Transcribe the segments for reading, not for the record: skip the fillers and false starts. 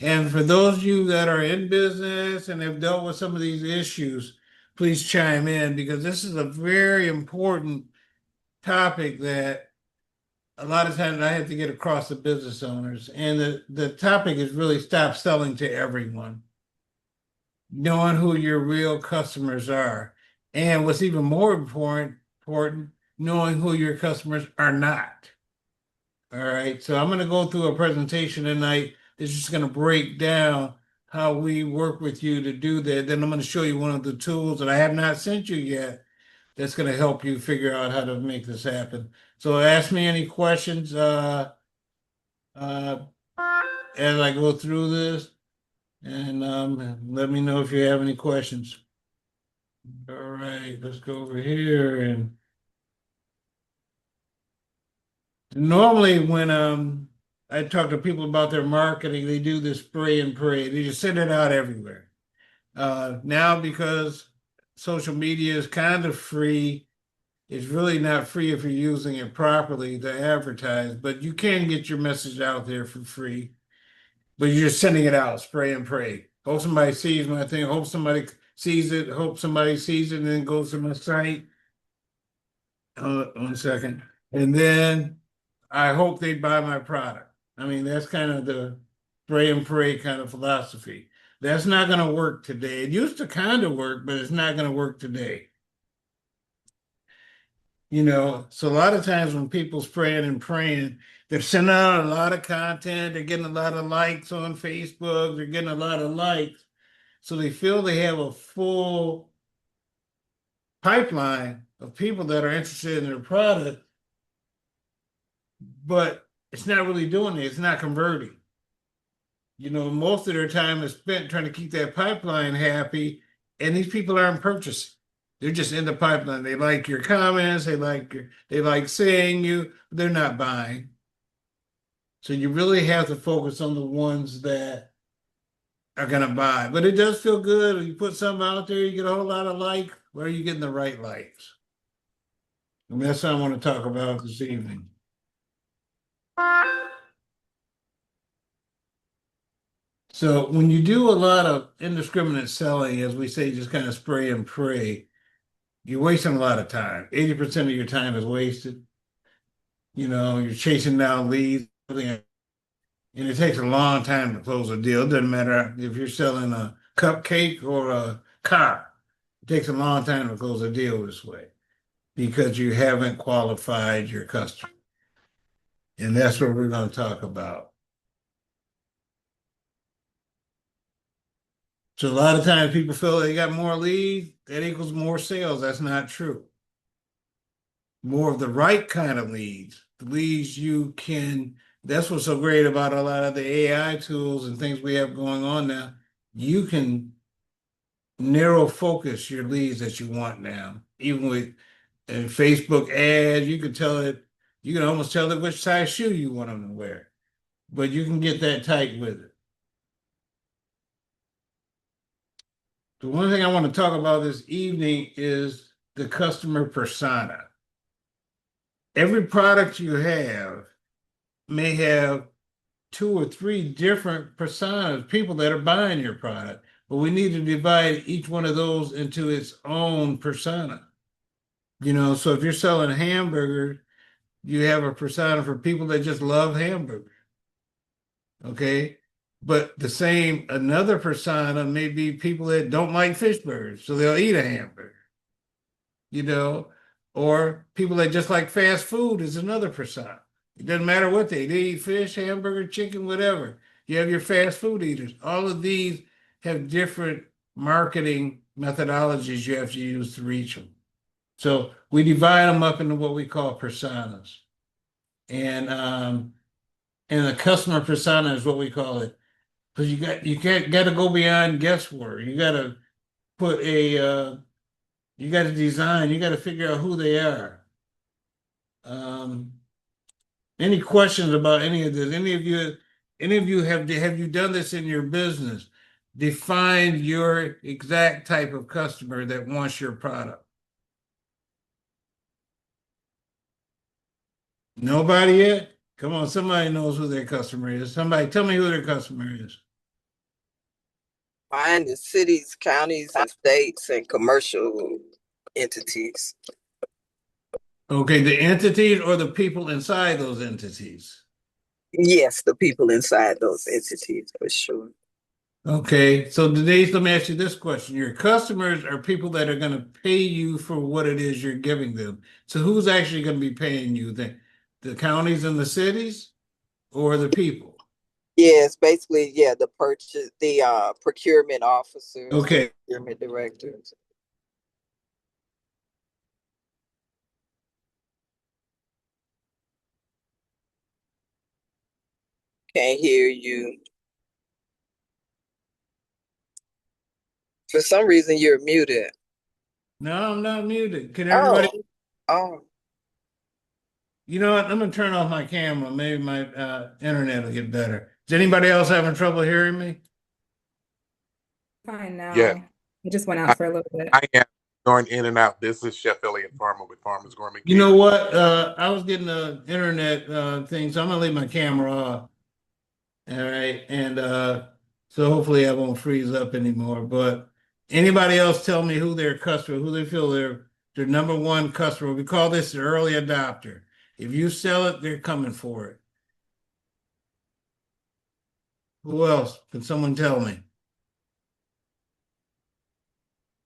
And for those of you that are in business and have dealt with some of these issues, please chime in because this is a very important topic that a lot of times I have to get across to business owners. And the topic is really stop selling to everyone, knowing who your real customers are. And what's even more important, knowing who your customers are not. All right. So I'm going to go through a presentation tonight that's just going to break down how we work with you to do that. Then I'm going to show you one of the tools that I have not sent you yet that's going to help you figure out how to make this happen. So ask me any questions uh, as I go through this, and let me know if you have any questions. All right, let's go over here. And normally, when I talk to people about their marketing, they do this spray and pray. They just send it out everywhere. Now, because social media is kind of free, it's really not free if you're using it properly to advertise, but you can get your message out there for free. But you're just sending it out, spray and pray. Hope somebody sees my thing. Hope somebody sees it. Hope somebody sees it and then goes to my site. 1 second. And then I hope they buy my product. I mean, that's kind of the spray and pray kind of philosophy. That's not going to work today. It used to kind of work, but it's not going to work today. So a lot of times when people's praying and praying, they're sending out a lot of content, they're getting a lot of likes on Facebook, they're getting a lot of likes. So they feel they have a full pipeline of people that are interested in their product, but it's not really doing it. It's not converting. Most of their time is spent trying to keep that pipeline happy, and these people aren't purchasing. They're just in the pipeline. They like your comments, they like saying you, they're not buying. So you really have to focus on the ones that are gonna buy. But it does feel good. When you put something out there, you get a whole lot of likes. Where are you getting the right likes? And that's what I want to talk about this evening. So when you do a lot of indiscriminate selling, as we say, just kind of spray and pray, you're wasting a lot of time. 80% of your time is wasted. You're chasing down leads, and it takes a long time to close a deal. It doesn't matter if you're selling a cupcake or a car. It takes a long time to close a deal this way because you haven't qualified your customer. And that's what we're going to talk about. So a lot of times people feel they got more leads, that equals more sales. That's not true. More of the right kind of leads, the leads you can, that's what's so great about a lot of the AI tools and things we have going on now. You can narrow focus your leads that you want now. Even with Facebook ads, you can almost tell it which size shoe you want them to wear, but you can get that tight with it. The one thing I want to talk about this evening is the customer persona. Every product you have may have two or three different personas, people that are buying your product, but we need to divide each one of those into its own persona. So if you're selling hamburgers, you have a persona for people that just love hamburgers. Okay. But another persona may be people that don't like fish burgers, so they'll eat a hamburger, you know, or people that just like fast food is another persona. It doesn't matter what they eat fish, hamburger, chicken, whatever. You have your fast food eaters. All of these have different marketing methodologies you have to use to reach them. So we divide them up into what we call personas. And the customer persona is what we call it. Because you got to go beyond guesswork. You got to put You got to design. You got to figure out who they are. Um, any questions about any of this? Any of you have you done this in your business? Define your exact type of customer that wants your product. Nobody yet? Come on, somebody knows who their customer is. Somebody tell me who their customer is. Mine is cities, counties, and states and commercial entities. Okay, the entities or the people inside those entities? Yes, the people inside those entities for sure. Okay, so Denise, let me ask you this question. Your customers are people that are going to pay you for what it is you're giving them. So who's actually going to be paying you? The counties and the cities or the people? Yes, basically, yeah, the procurement officers, the Okay. procurement directors. Can't hear you. For some reason, you're muted. No, I'm not muted. Can Oh, everybody? oh, You know what? I'm going to turn off my camera. Maybe my internet will get better. Is anybody else having trouble hearing me? Fine Yeah, now. I just went I, out for a little bit. I am going in and out. This is Chef Elliott Farmer with Farmers Gourmet You know Catering. what? I was getting the internet thing, so I'm gonna leave my camera off. All right. And so hopefully I won't freeze up anymore. But anybody else tell me who their customer, who they feel their number one customer. We call this the early adopter. If you sell it, they're coming for it. Who else? Can someone tell me?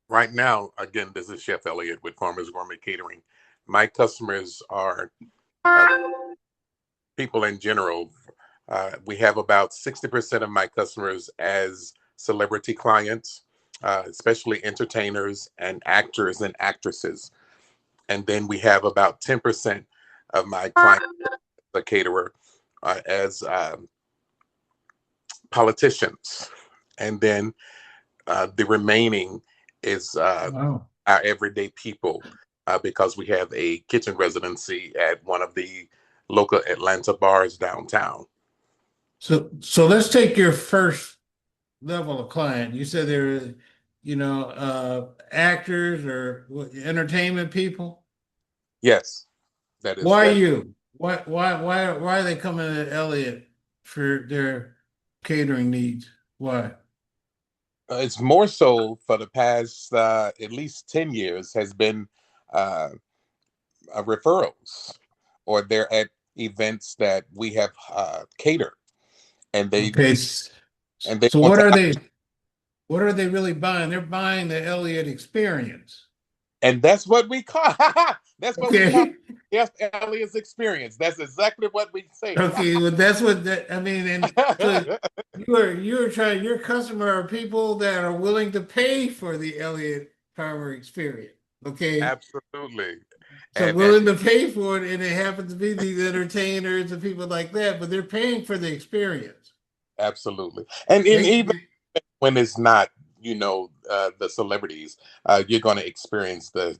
Right now, again, this is Chef Elliott with Farmers Gourmet Catering. My customers are people in general. We have about 60% of my customers as celebrity clients, especially entertainers and actors and actresses. And then we have about 10% of my clients, the caterer, as politicians. And then the remaining is Wow. our everyday people because we have a kitchen residency at one of the local Atlanta bars downtown. So let's take your first level of client. You said they're, actors or entertainment people. Yes, that is Why that. you? Why are they coming to Elliott for their catering needs? Why? It's more so for the past at least 10 years has been uh, referrals, or they're at events that we have catered, and they Okay. and they So want what to. are they? What are they really buying? They're buying the Elliott experience. And that's what we call that's what we call Okay. yes, Elliot's experience. That's exactly what we say. Okay. Well, that's what that I mean. And so you're trying. Your customer are people that are willing to pay for the Elliott Farmer experience. Okay. Absolutely. So And willing to pay for it, and it happens to be these entertainers and people like that, but they're paying for the experience. absolutely. And in They, even when it's not, the celebrities, you're going to experience the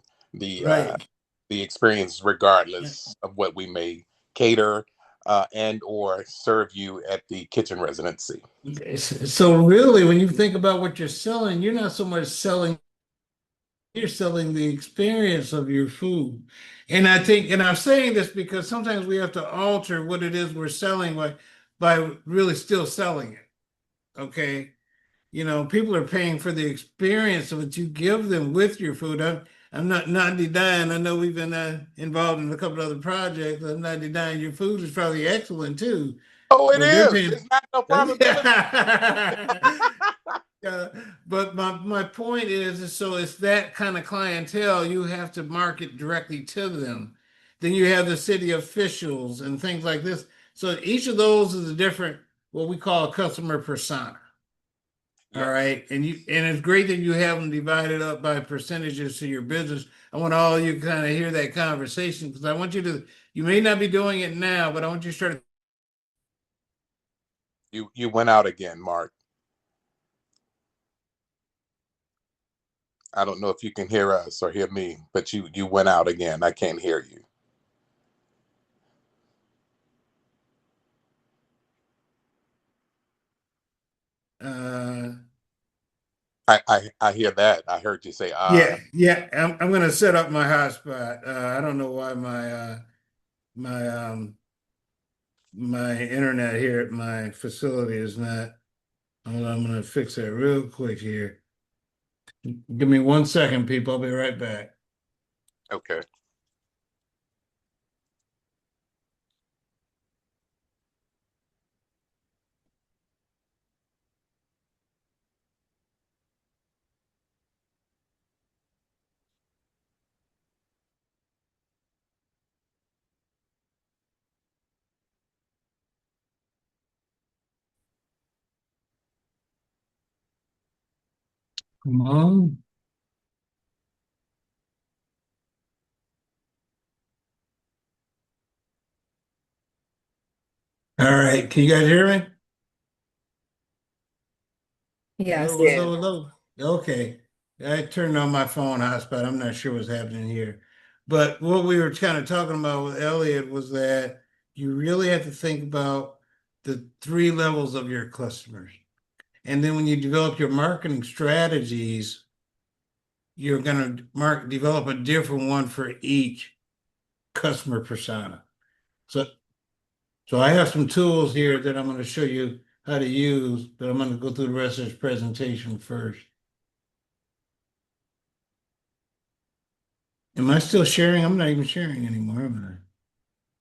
uh right. the experience regardless of what we may cater and or serve you at the kitchen residency. So really, when you think about what you're selling, you're not so much selling, you're selling the experience of your food. And I think, and I'm saying this because sometimes we have to alter what it is we're selling by really still selling it. Okay. People are paying for the experience of what you give them with your food. I'm not denying. I know we've been involved in a couple other projects. I'm not denying your food is probably excellent too, Oh, it but they're is. paying. It's not no probability. Yeah, but my point is so it's that kind of clientele you have to market directly to them. Then you have the city officials and things like this. So each of those is a different what we call a customer persona. All Yes. right. And it's great that you have them divided up by percentages to your business. I want all you kind of hear that conversation because I want you may not be doing it now, but I want you to start. You went out again, Mark. I don't know if you can hear us or hear me, but you went out again. I can't hear you. Uh, I hear that. I heard you say yeah. I'm gonna set up my hotspot. I don't know why my my internet here at my facility is not. Hold on, I'm gonna fix that real quick here. Give me 1 second, people. I'll be right back. Okay. Come on. All right. Can you guys hear me? Yes. Hello, Yeah. hello, hello. Okay. I turned on my phone hotspot. I'm not sure what's happening here. But what we were kind of talking about with Elliot was that you really have to think about the three levels of your customers. And then when you develop your marketing strategies, you're going to develop a different one for each customer persona. So, so I have some tools here that I'm going to show you how to use, but I'm going to go through the rest of this presentation first. Am I still sharing? I'm not even sharing anymore, am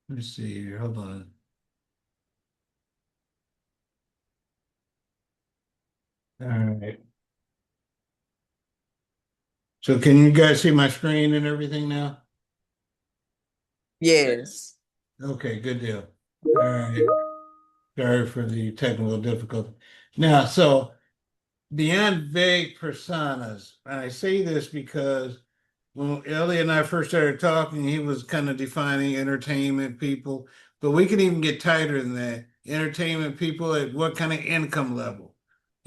I? Let's see here. Hold on. All right. So can you guys see my screen and everything now? Yes. Okay, good deal. All right. Sorry for the technical difficulty. Now, so beyond vague personas, and I say this because when Ellie and I first started talking, he was kind of defining entertainment people, but we can even get tighter than that. Entertainment people at what kind of income level?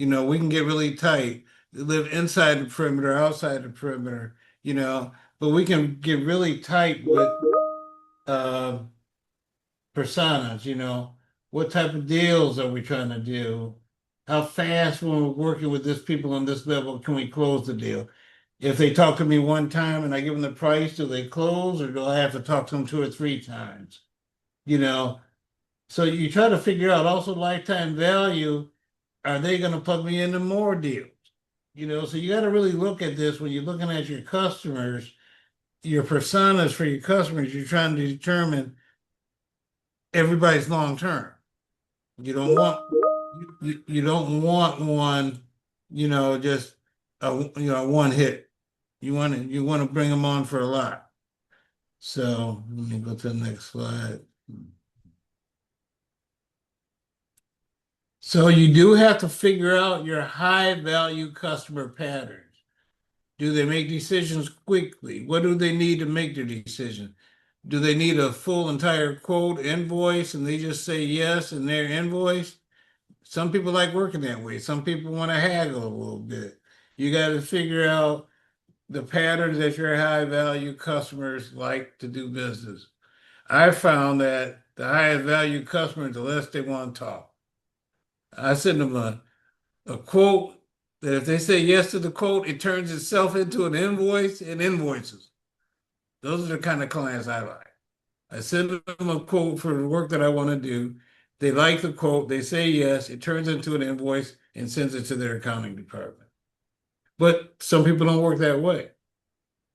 We can get really tight. Live inside the perimeter, outside the perimeter, but we can get really tight with uh, personas, what type of deals are we trying to do? How fast when we're working with this people on this level can we close the deal? If they talk to me one time and I give them the price, do they close or do I have to talk to them two or three times? You know, so you try to figure out also lifetime value. Are they going to plug me into more deals? So you got to really look at this when you're looking at your customers, your personas for your customers. You're trying to determine everybody's long term. You don't want you don't want one, just one hit. You want to bring them on for a lot. So let me go to the next slide. So you do have to figure out your high value customer patterns. Do they make decisions quickly? What do they need to make their decision? Do they need a full entire quote invoice and they just say yes in their invoice? Some people like working that way. Some people want to haggle a little bit. You got to figure out the patterns that your high value customers like to do business. I found that the highest value customers, the less they want to talk. I send them a quote that if they say yes to the quote, it turns itself into an invoice and invoices. Those are the kind of clients I like. I send them a quote for the work that I want to do. They like the quote, they say yes, it turns into an invoice and sends it to their accounting department. But some people don't work that way.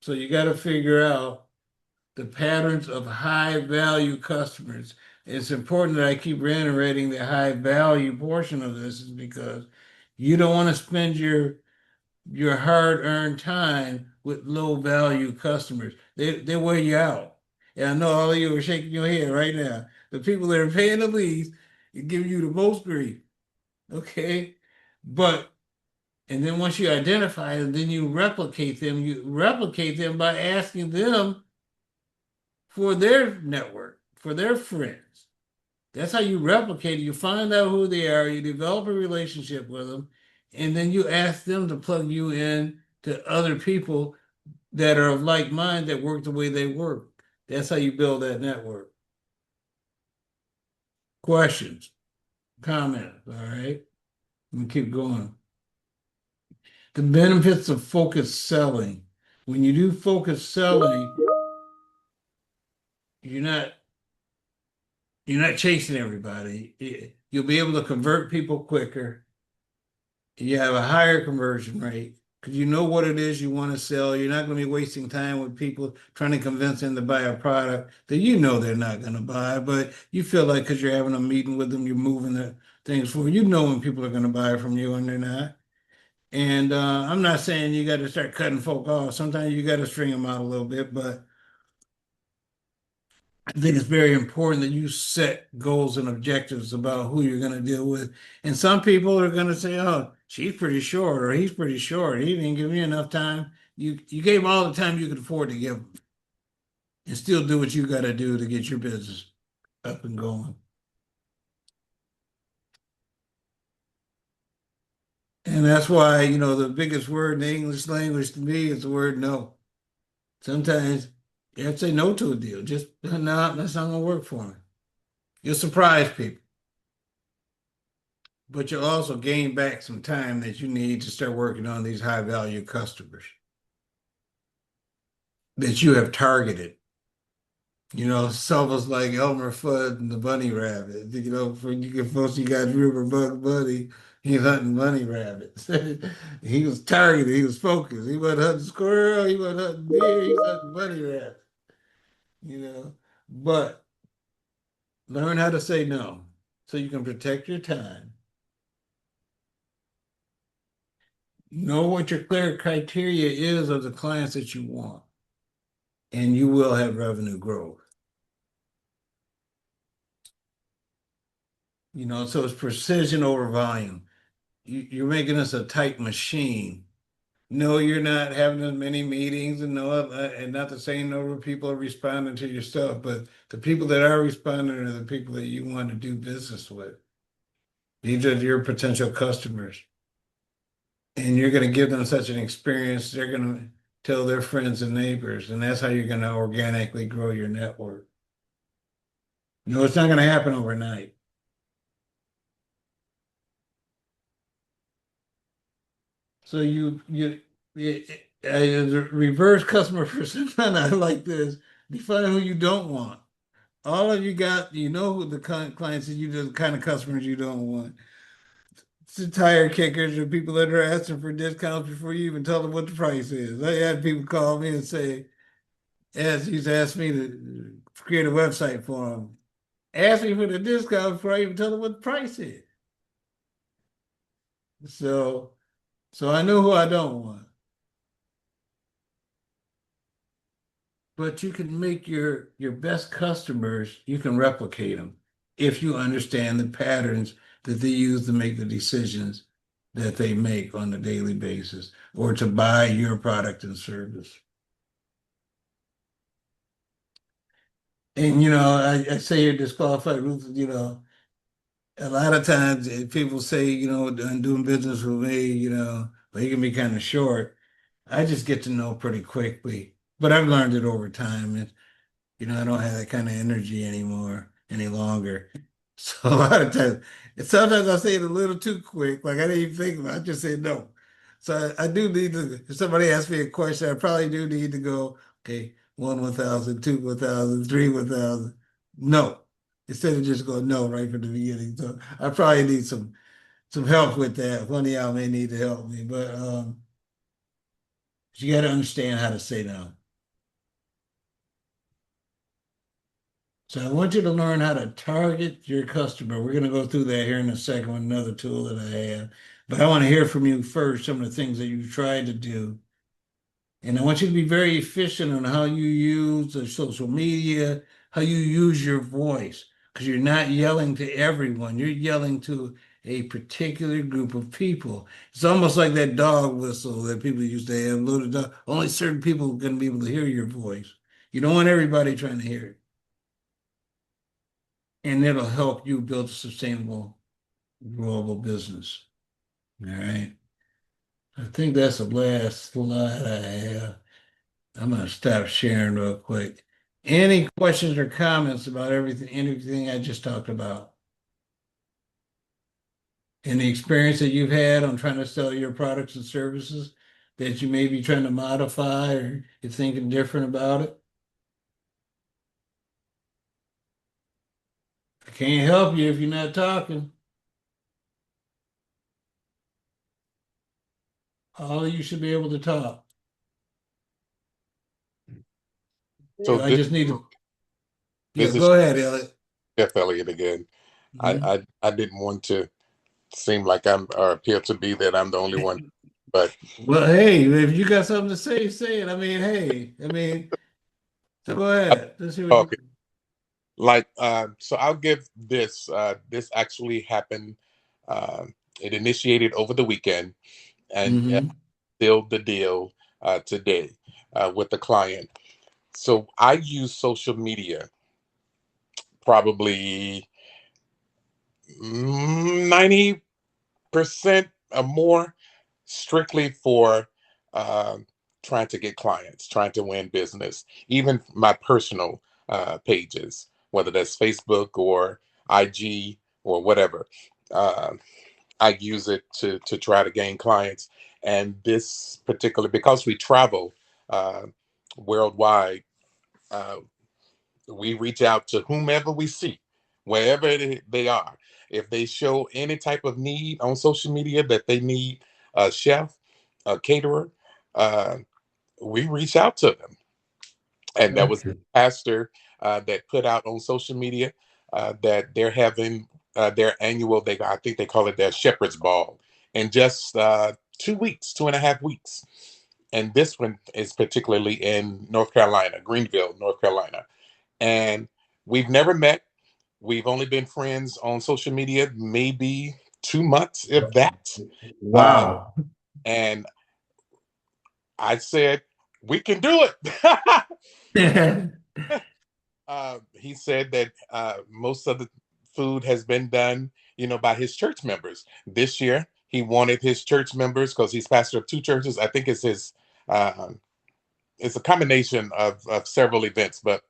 So you got to figure out the patterns of high value customers. It's important that I keep reiterating the high value portion of this is because you don't want to spend your hard-earned time with low value customers. They wear you out. And I know all of you are shaking your head right now. The people that are paying the least give you the most grief. Okay. But and then once you identify them, then you replicate them. You replicate them by asking them for their network, for their friends. That's how you replicate it. You find out who they are, you develop a relationship with them, and then you ask them to plug you in to other people that are of like mind that work the way they work. That's how you build that network. Questions, comments, all right? Let me keep going. The benefits of focused selling. When you do focused selling, you're not you're not chasing everybody. You'll be able to convert people quicker. You have a higher conversion rate because you know what it is you want to sell. You're not going to be wasting time with people trying to convince them to buy a product that you know they're not going to buy, but you feel like because you're having a meeting with them, you're moving the things forward. You know when people are going to buy from you and they're not. And I'm not saying you got to start cutting folk off. Sometimes you got to string them out a little bit, but I think it's very important that you set goals and objectives about who you're going to deal with. And some people are going to say, "Oh, she's pretty short, or he's pretty short. He didn't give me enough time." You gave all the time you could afford to give them, and still do what you got to do to get your business up and going. And that's why, the biggest word in the English language to me is the word no. Sometimes you have to say no to a deal. Just, no, that's not going to work for me. You'll surprise people. But you'll also gain back some time that you need to start working on these high value customers that you have targeted. It's almost like Elmer Fudd and the bunny rabbit. For you get folks, you got River Bug Buddy, he's hunting bunny rabbits. He was targeted, he was focused. He wasn't hunting squirrel, he wasn't hunting deer, he's hunting bunny rabbit. You know. But learn how to say no so you can protect your time. Know what your clear criteria is of the clients that you want, and you will have revenue growth. So it's precision over volume. You're making us a tight machine. No, you're not having as many meetings, and no, and not the same number of people are responding to your stuff, but the people that are responding are the people that you want to do business with. These are your potential customers. And you're going to give them such an experience, they're going to tell their friends and neighbors, and that's how you're going to organically grow your network. It's not going to happen overnight. So the reverse customer persona, I like this. Define who you don't want. All of you got, who the clients that the kind of customers you don't want. It's the tire kickers or people that are asking for discounts before you even tell them what the price is. I had people call me and say, he's asked me to create a website for them. Ask me for the discount before I even tell them what the price is. So I know who I don't want. But you can make your best customers, you can replicate them if you understand the patterns that they use to make the decisions that they make on a daily basis or to buy your product and service. And I say you're disqualified, a lot of times people say, doing business with me, well, he can be kind of short. I just get to know pretty quickly, but I've learned it over time. And I don't have that kind of energy any longer. So a lot of times, and sometimes I say it a little too quick, like I didn't even think about it. I just say no. So I do need to, if somebody asks me a question, I probably do need to go, okay, 1,000, 2,000, 3,000. No. Instead of just going no right from the beginning. So I probably need some help with that. One of y'all may need to help me, but you got to understand how to say no. So I want you to learn how to target your customer. We're going to go through that here in a second with another tool that I have. But I want to hear from you first, some of the things that you've tried to do. And I want you to be very efficient on how you use the social media, how you use your voice, because you're not yelling to everyone. You're yelling to a particular group of people. It's almost like that dog whistle that people used to have. Little dog. Only certain people are going to be able to hear your voice. You don't want everybody trying to hear it. And it'll help you build a sustainable, growable business. All right. I think that's the last slide I have. I'm gonna stop sharing real quick. Any questions or comments about anything I just talked about? Any experience that you've had on trying to sell your products and services that you may be trying to modify or you're thinking different about it? I can't help you if you're not talking. All of you should be able to talk. So I just need to, yeah, this is go ahead, Elliot. Jeff Elliott again. Mhm. I didn't want to seem like I'm or appear to be that I'm the only one, but Well, hey, if you got something to say it. I mean, hey, so go I'm ahead. Let's see what you. talking. Like, so I'll give this. This actually happened. Uh, it initiated over the weekend and Hmm. sealed the deal today with the client. So I use social media probably 90% or more strictly for uh, trying to get clients, trying to win business, even my personal pages, whether that's Facebook or IG or whatever. Uh, I use it to try to gain clients. And this particular, because we travel uh, worldwide, uh, we reach out to whomever we see, wherever they are. If they show any type of need on social media that they need a chef, a caterer, uh, we reach out to them. And that was the Okay. pastor that put out on social media that they're having their annual, I think they call it their shepherd's ball, in just 2 weeks, 2.5 weeks. And this one is particularly in North Carolina, Greenville, North Carolina. And we've never met. We've only been friends on social media, maybe 2 months, if that. Uh, Wow. and I said, we can do it. He said that most of the food has been done, by his church members. This year, he wanted his church members because he's pastor of two churches. I think uh, it's a combination of several events, but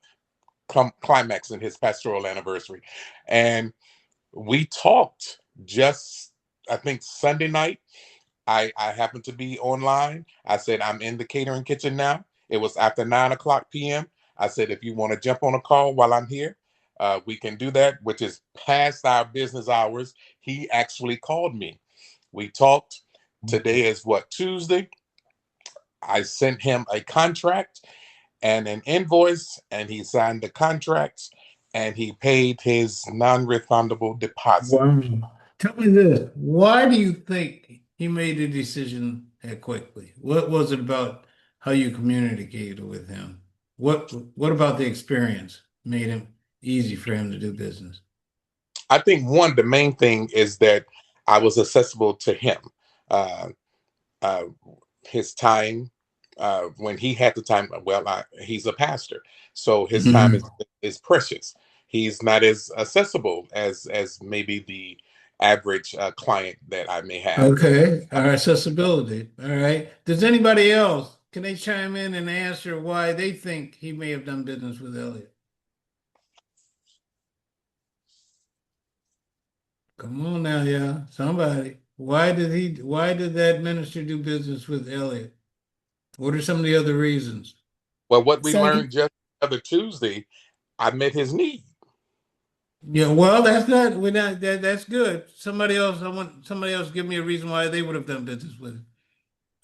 climax in his pastoral anniversary. And we talked just, I think, Sunday night. I happened to be online. I said, I'm in the catering kitchen now. It was after 9 o'clock p.m. I said, if you want to jump on a call while I'm here, we can do that, which is past our business hours. He actually called me. We talked. Today is what, Tuesday? I sent him a contract and an invoice, and he signed the contracts and he paid his non-refundable deposit. Wow. Tell me this. Why do you think he made the decision that quickly? What was it about how you communicated with him? What about the experience made him easy for him to do business? I think the main thing is that I was accessible to him. Uh, uh, his time, when he had the time, well, he's a pastor, so his time Mhm. is precious. He's not as accessible as maybe the average client that I may have. Okay. Our accessibility. All right. Does anybody else, can they chime in and answer why they think he may have done business with Elliot? Come on now, yeah. Somebody. Why did that minister do business with Elliot? What are some of the other reasons? Well, what we So you, learned just the other Tuesday, I met his need. Yeah, well, that's not we're not that's good. Somebody else, I want somebody else to give me a reason why they would have done business with him.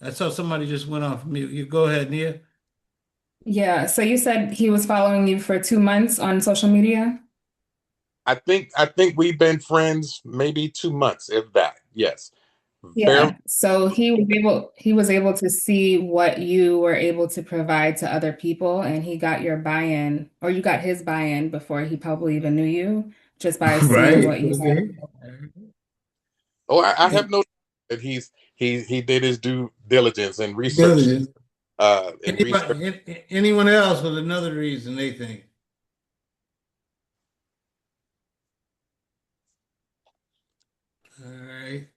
I saw somebody just went off mute. You go ahead, Nia. yeah, so you said he was following you for 2 months on social media? I think we've been friends maybe 2 months, if that. Yes, barely. Yeah. So he was able to see what you were able to provide to other people, and he got your buy-in, or you got his buy-in before he probably even knew you, just by seeing Right. what you had. Okay. Oh, I have no doubt that he did his due diligence and research Diligence. and research. Anyone else with another reason they think? All right.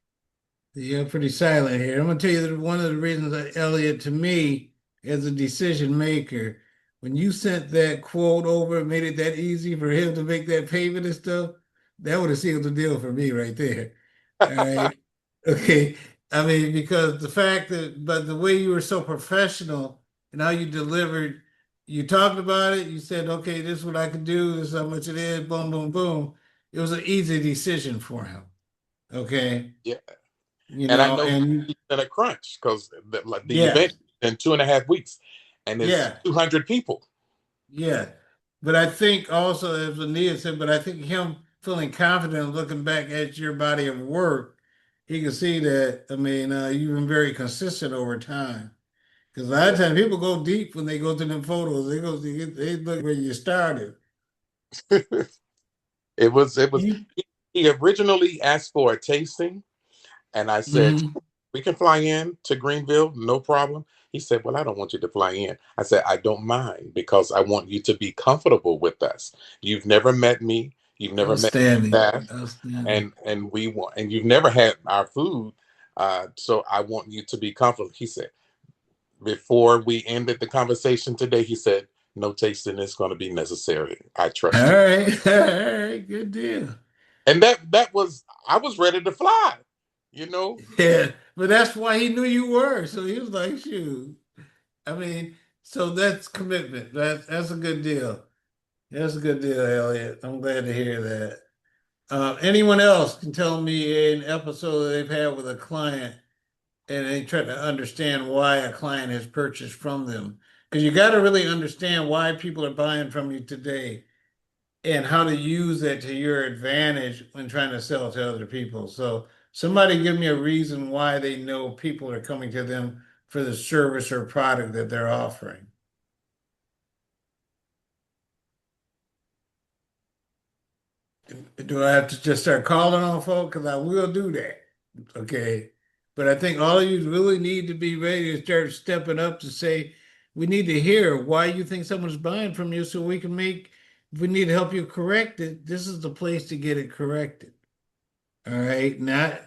You're pretty silent here. I'm gonna tell you that one of the reasons that Elliot, to me, as a decision maker, when you sent that quote over and made it that easy for him to make that payment and stuff, that would have sealed the deal for me right there. All right. Okay. I mean, because the fact that, but the way you were so professional and how you delivered, you talked about it, you said, okay, this is what I can do, this is how much it is, boom, boom, boom. It was an easy decision for him. Okay. Yeah. You And I know, know and he's in a crunch because the yeah, event in 2.5 weeks, and it's yeah, 200 people. yeah. But I think also, as Ania said, but I think him feeling confident looking back at your body of work, he can see that, I mean, you've been very consistent over time. Because a lot of Yeah. times people go deep when they go to them photos. They look where you started. It was You, he originally asked for a tasting, and I said, mhm. we can fly in to Greenville, no problem. He said, well, I don't want you to fly in. I said, I don't mind because I want you to be comfortable with us. You've never met me, you've never met Outstanding. staff, Outstanding. and we want, and you've never had our food. So I want you to be comfortable. He said, before we ended the conversation today, he said, no tasting is going to be necessary. I All trust you. right. All right. Good deal. And that was, I was ready to fly, you know. Yeah. But that's why he knew you were. So he was like, shoot. I mean, so that's commitment. That's a good deal. That's a good deal, Elliot. I'm glad to hear that. Anyone else can tell me an episode that they've had with a client and they try to understand why a client has purchased from them. Because you got to really understand why people are buying from you today and how to use that to your advantage when trying to sell to other people. So somebody give me a reason why they know people are coming to them for the service or product that they're offering. Do I have to just start calling on folks? Because I will do that. Okay. But I think all of you really need to be ready to start stepping up to say, we need to hear why you think someone's buying from you so we can make, if we need to help you correct it, this is the place to get it corrected. All right. Now,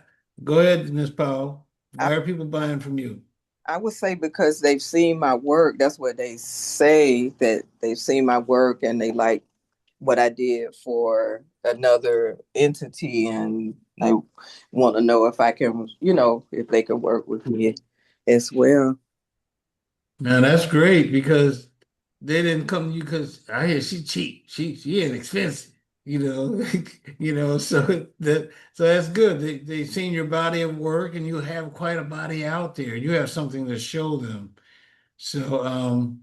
go ahead, Ms. Powell. I, Why are people buying from you? I would say because they've seen my work. That's what they say, that they've seen my work and they like what I did for another entity, and they want to know if I can, if they can work with me as well. Now that's great because they didn't come to you because I hear she cheap, she ain't expensive, you know, So so that's good. They seen your body of work and you have quite a body out there. You have something to show them. So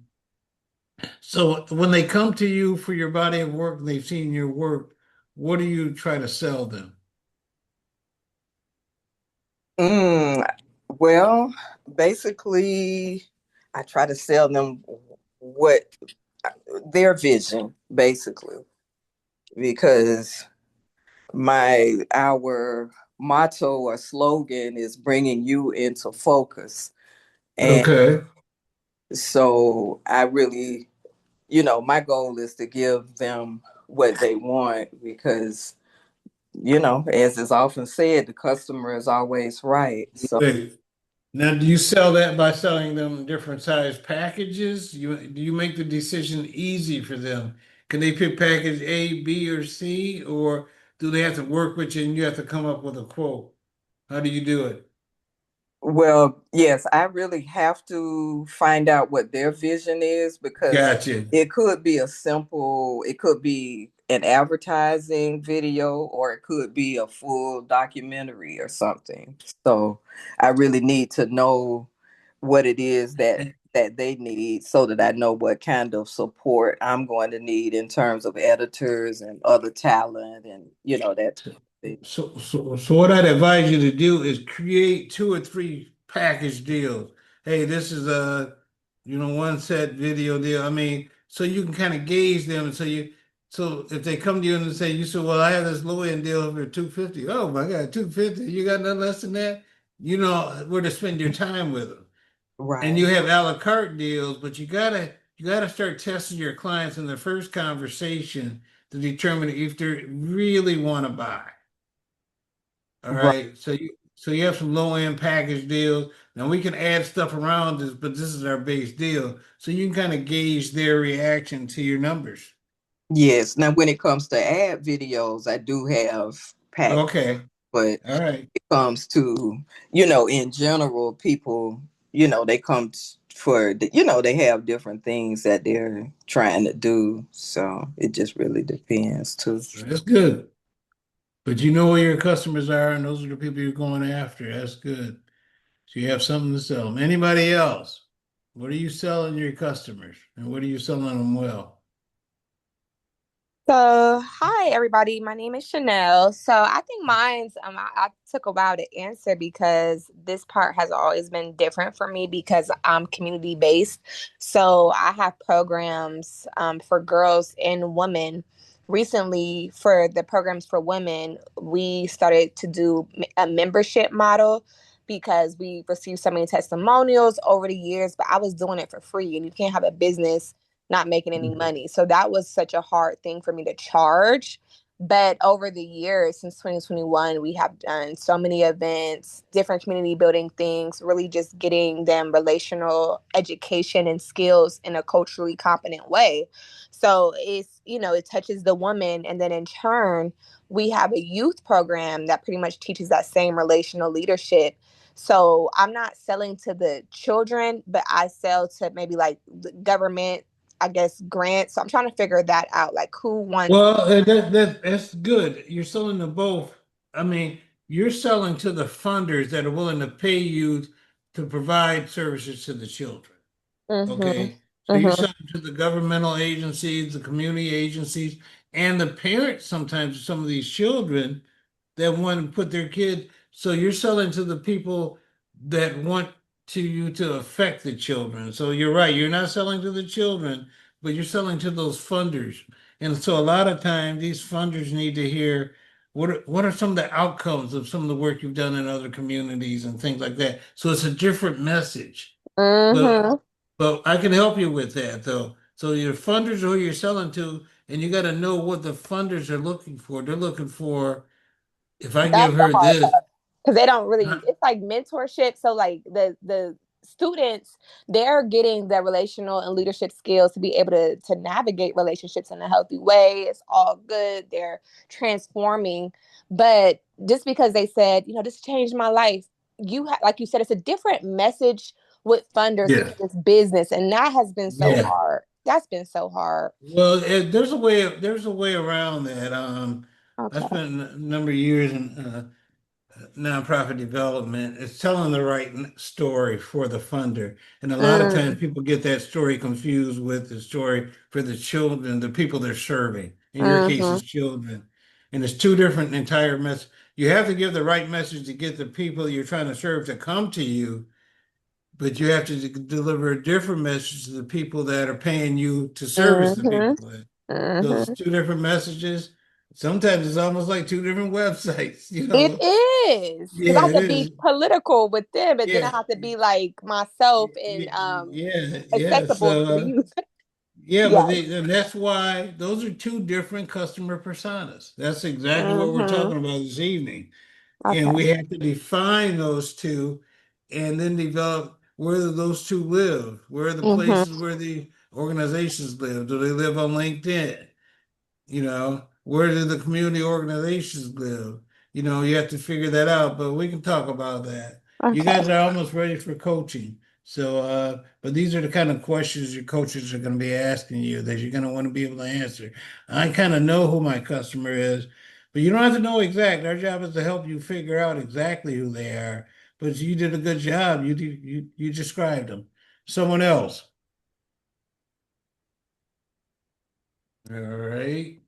so when they come to you for your body of work and they've seen your work, what do you try to sell them? Mm, well, basically, I try to sell them what their vision, basically, because our motto or slogan is bringing you into focus. And Okay. so I really, my goal is to give them what they want because, as is often said, the customer is always right. So, Wait. Now, do you sell that by selling them different size packages? Do you make the decision easy for them? Can they pick package A, B, or C, or do they have to work with you and you have to come up with a quote? How do you do it? well, yes, I really have to find out what their vision is because Gotcha. it could be an advertising video or it could be a full documentary or something. So I really need to know what it is that they need so that I know what kind of support I'm going to need in terms of editors and other talent and that type of thing. So what I'd advise you to do is create two or three package deals. Hey, this is a, one set video deal. I mean, so you can kind of gauge them. So if they come to you and say, you said, well, I have this low end deal for 250. Oh my God, 250. You got nothing less than that? You know where to spend your time with them. And Right, you have a la carte deals, but you gotta start testing your clients in the first conversation to determine if they really want to buy. All right, right. So you have some low-end package deals. Now we can add stuff around this, but this is our base deal. So you can kind of gauge their reaction to your numbers. Yes. Now, when it comes to ad videos, I do have pack, Okay. but All right. it comes to, in general, people, they come for, they have different things that they're trying to do. So it just really depends too. That's good. But you know where your customers are, and those are the people you're going after. That's good. So you have something to sell them. Anybody else? What are you selling your customers, and what are you selling them well? So, hi everybody. My name is Chanel. So, I think mine's I took a while to answer because this part has always been different for me because I'm community based. So, I have programs for girls and women. Recently, for the programs for women, we started to do a membership model because we received so many testimonials over the years, but I was doing it for free, and you can't have a business not making any money. So that was such a hard thing for me to charge. But over the years, since 2021, we have done so many events, different community building things, really just getting them relational education and skills in a culturally competent way. So it touches the woman. And then in turn, we have a youth program that pretty much teaches that same relational leadership. So I'm not selling to the children, but I sell to maybe like the government, I guess, grants. So I'm trying to figure that out. Like who wants. Well, that's good. You're selling to both. I mean, you're selling to the funders that are willing to pay you to provide services to the children. Mm-hmm. Okay. So you're Mm-hmm. selling to the governmental agencies, the community agencies, and the parents sometimes of some of these children that want to put their kid. So you're selling to the people that want you to affect the children. So you're right. You're not selling to the children, but you're selling to those funders. And so a lot of times these funders need to hear what are some of the outcomes of some of the work you've done in other communities and things like that. So it's a different message. But Mm-hmm. but I can help you with that though. So your funders are who you're selling to, and you got to know what the funders are looking for. They're looking for, if I That's give the her hard this, part because they don't huh, really. It's like mentorship. So like the students, they're getting the relational and leadership skills to be able to navigate relationships in a healthy way. It's all good. They're transforming, but just because they said, this changed my life, like you said, it's a different message with funders yeah, because it's business, and that has been so yeah. hard. That's been so hard. Well, there's a way around that. I Okay. spent a number of years in nonprofit development. It's telling the right story for the funder, and a lot of times Mm, people get that story confused with the story for the children, the people they're serving. In your case, mm-hmm. it's children, and it's two different entire mess. You have to give the right message to get the people you're trying to serve to come to you, but you have to deliver a different message to the people that are paying you to service the Mm-hmm. people. Those Mm-hmm. two different messages. Sometimes it's almost like two different websites, you It know. is because I Yeah, have it to be is. political with them, and then I Yeah, have to be like myself and yeah. accessible So, to the youth. yeah, Yeah. and that's why those are two different customer personas. That's exactly what we're Mm-hmm. talking about this evening. And Okay. we have to define those two and then develop where do those two live? Where are the Mm-hmm. places where the organizations live? Do they live on LinkedIn? Where do the community organizations live? You have to figure that out, but we can talk about that. You Okay. guys are almost ready for coaching. So, but these are the kind of questions your coaches are going to be asking you that you're going to want to be able to answer. I kind of know who my customer is, but you don't have to know exact. Our job is to help you figure out exactly who they are. But you did a good job. You described them. Someone else. All right.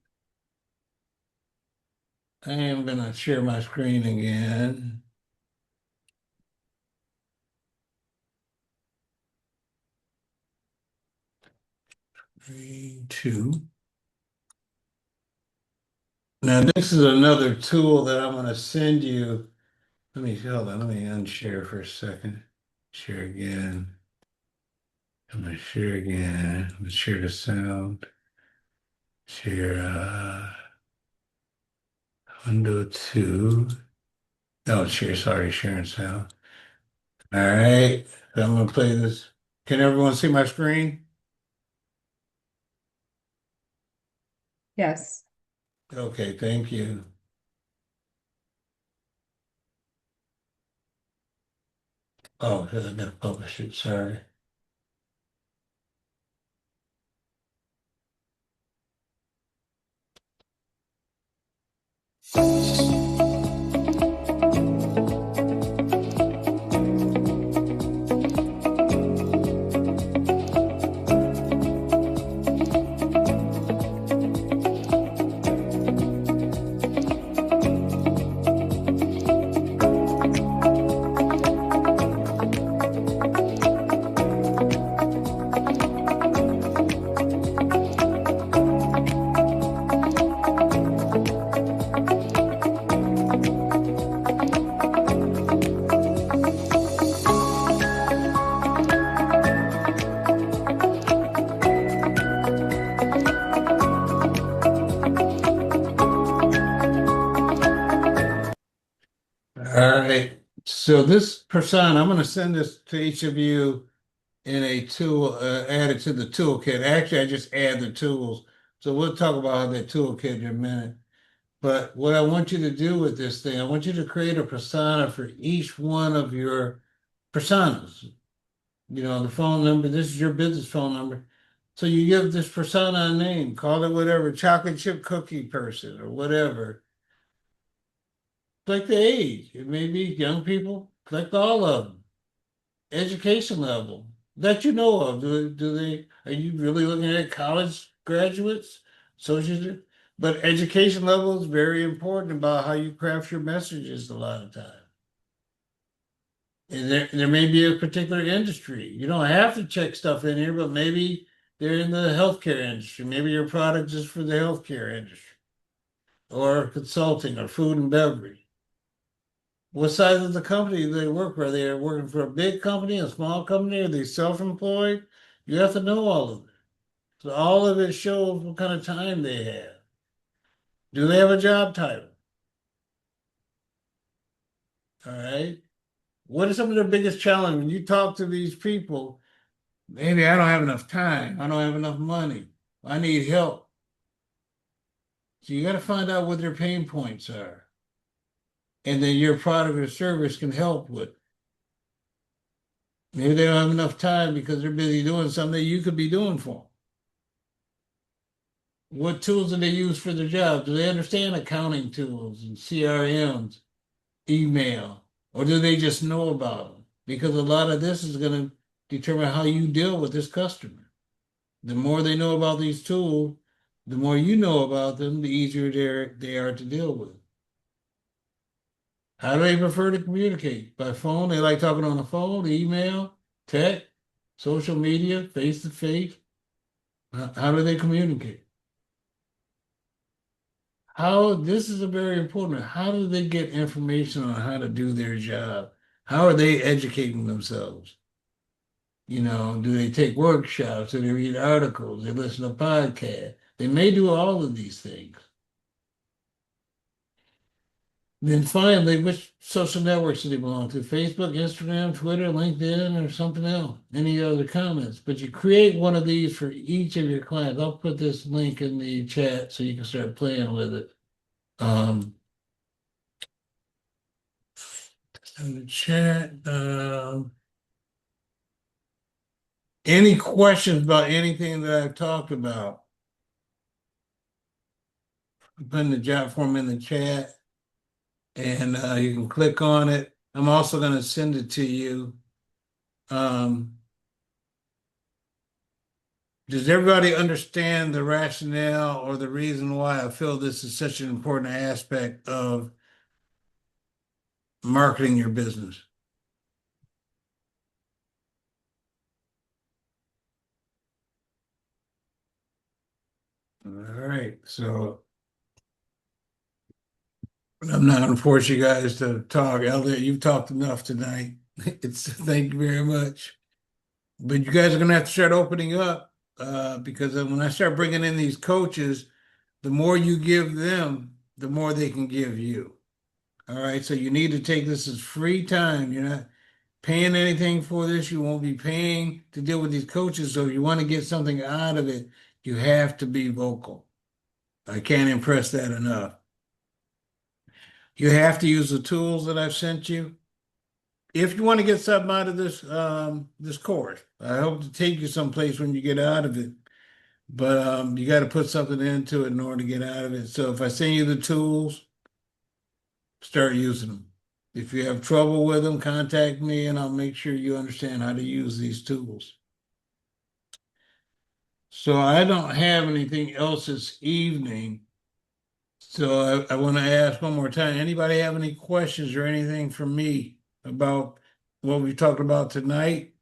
I am going to share my screen again. 3, 2. Now, this is another tool that I'm going to send you. Hold on, let me unshare for a second. Share again. I'm going to share again. I'm going to share the sound. Share window 2. Oh, sure. Sorry, Sharon sound. All right. So I'm gonna play this. Can everyone see my screen? Yes. Okay, thank you. Oh, I gotta publish it. Sorry. All right. So this persona, I'm gonna send this to each of you in a tool added to the toolkit. Actually, I just add the tools. So we'll talk about that toolkit in a minute. But what I want you to do with this thing, I want you to create a persona for each one of your personas. You know, the phone number, this is your business phone number. So you give this persona a name, call it whatever, chocolate chip cookie person or whatever. Click the age. It may be young people, click all of them. Education level that you know of. Are you really looking at college graduates? Associates? But education level is very important about how you craft your messages a lot of times. And there may be a particular industry. You don't have to check stuff in here, but maybe they're in the healthcare industry. Maybe your product is for the healthcare industry or consulting or food and beverage. What size of the company do they work for? Are they working for a big company, a small company? Are they self-employed? You have to know all of it. So all of it shows what kind of time they have. Do they have a job title? All right. What are some of their biggest challenges? When you talk to these people, maybe I don't have enough time. I don't have enough money. I need help. So you got to find out what their pain points are. And then your product or service can help with. Maybe they don't have enough time because they're busy doing something that you could be doing for them. What tools do they use for their job? Do they understand accounting tools and CRMs, email, or do they just know about them? Because a lot of this is going to determine how you deal with this customer. The more they know about these tools, the more you know about them, the easier they are to deal with. How do they prefer to communicate? By phone? They like talking on the phone, email, text, social media, face to face. How do they communicate? How, this is a very important. How do they get information on how to do their job? How are they educating themselves? You know, do they take workshops? Do they read articles? They listen to podcasts? They may do all of these things. Then finally, which social networks do they belong to? Facebook, Instagram, Twitter, LinkedIn, or something else? Any other comments? But you create one of these for each of your clients. I'll put this link in the chat so you can start playing with it. Um, in the chat. Any questions about anything that I've talked about? I'm putting the job form in the chat and you can click on it. I'm also going to send it to you. Does everybody understand the rationale or the reason why I feel this is such an important aspect of marketing your business? All right, so I'm not going to force you guys to talk. Elliot, you've talked enough tonight. Thank you very much. But you guys are going to have to start opening up because when I start bringing in these coaches, the more you give them, the more they can give you. All right, so you need to take this as free time. You're not paying anything for this. You won't be paying to deal with these coaches. So if you want to get something out of it, you have to be vocal. I can't impress that enough. You have to use the tools that I've sent you. If you want to get something out of this course, I hope to take you someplace when you get out of it. But you got to put something into it in order to get out of it. So if I send you the tools, start using them. If you have trouble with them, contact me and I'll make sure you understand how to use these tools. So I don't have anything else this evening. So I want to ask one more time. Anybody have any questions or anything for me about what we talked about tonight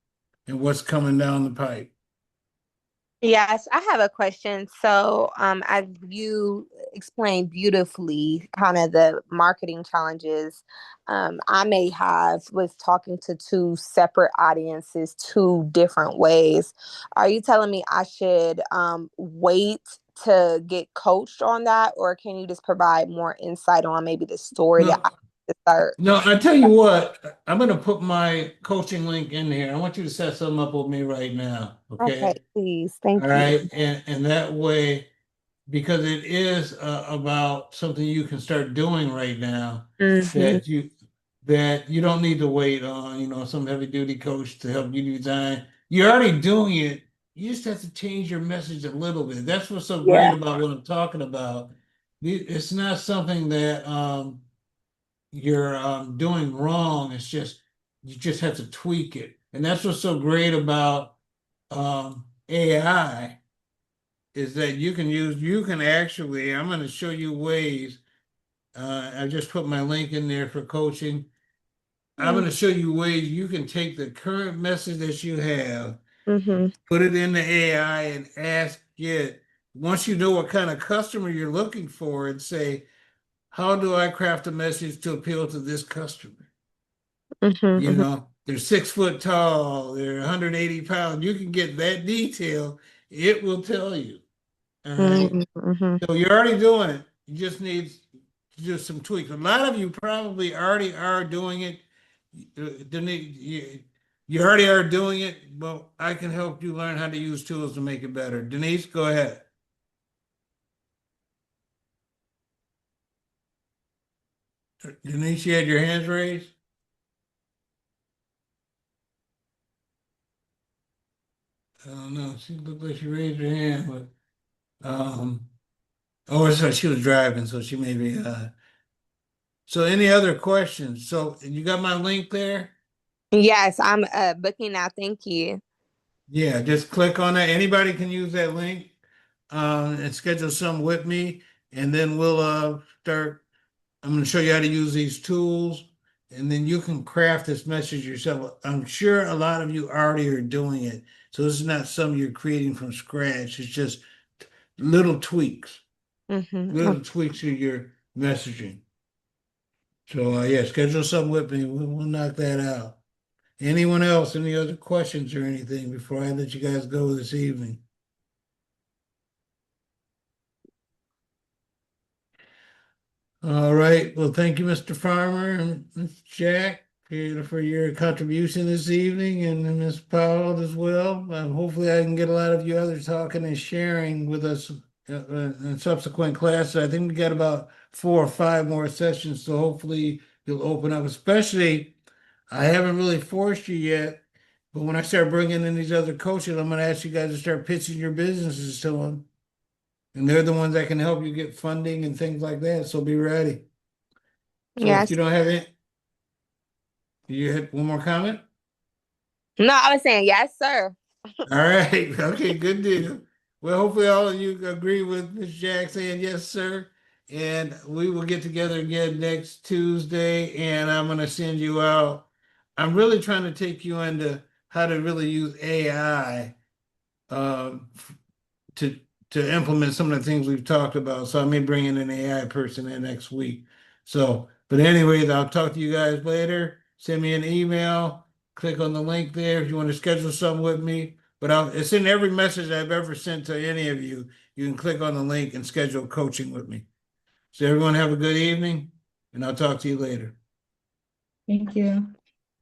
and what's coming down the pipe? Yes, I have a question. So, as you explained beautifully, kind of the marketing challenges I may have with talking to two separate audiences, two different ways. Are you telling me I should wait to get coached on that, or can you just provide more insight on maybe the story that No, I have to start? no, I tell you what, I'm going to put my coaching link in here. I want you to set something up with me right now, Okay, okay? please. All Thank you. right, and that way, because it is about something you can start doing right now Mm-hmm. that you don't need to wait on, some heavy duty coach to help you design. You're already doing it. You just have to change your message a little bit. That's what's so great Yeah. about what I'm talking about. It's not something that you're doing wrong. It's just you just have to tweak it, and that's what's so great about AI is that you can actually, I'm going to show you ways. I just put my link in there for coaching. I'm going to show you ways you can take the current message that you have, Mm-hmm. put it in the AI and ask it, once you know what kind of customer you're looking for, and say, how do I craft a message to appeal to this customer? Mm-hmm. They're 6 foot tall, they're 180 pounds. You can get that detail, it will tell you. All right. Mm-hmm. So you're already doing it. You just need to do some tweaks. A lot of you probably already are doing it. Denise, you already are doing it, but I can help you learn how to use tools to make it better. Denise, go ahead. Denise, you had your hands raised? I don't know. She looked like she raised her hand, but oh, so she was driving, so she may be so any other questions? So you got my link there? Yes, I'm booking now. Thank you. Yeah, just click on that. Anybody can use that link and schedule some with me, and then we'll start. I'm going to show you how to use these tools, and then you can craft this message yourself. I'm sure a lot of you already are doing it, so this is not something you're creating from scratch. It's just little tweaks, Mm-hmm. little tweaks to your messaging. So yeah, schedule something with me. We'll knock that out. Anyone else? Any other questions or anything before I let you guys go this evening? All right. Well, thank you, Mr. Farmer and Ms. Jack, for your contribution this evening, and Ms. Powell as well. Hopefully, I can get a lot of you others talking and sharing with us in subsequent classes. I think we got about 4 or 5 more sessions, so hopefully you'll open up. Especially, I haven't really forced you yet, but when I start bringing in these other coaches, I'm going to ask you guys to start pitching your businesses to them. And they're the ones that can help you get funding and things like that. So be ready. So if Yes. you don't have it, you had one more comment? No, I was saying yes, sir. All right. Okay, good deal. Well, hopefully all of you agree with Ms. Jack saying yes, sir. And we will get together again next Tuesday, and I'm going to send you out. I'm really trying to take you into how to really use AI um, to implement some of the things we've talked about. So I may bring in an AI person in next week. So, but anyways, I'll talk to you guys later. Send me an email. Click on the link there if you want to schedule something with me. But it's in every message I've ever sent to any of you. You can click on the link and schedule coaching with me. So everyone have a good evening. and I'll talk to you later. Thank you.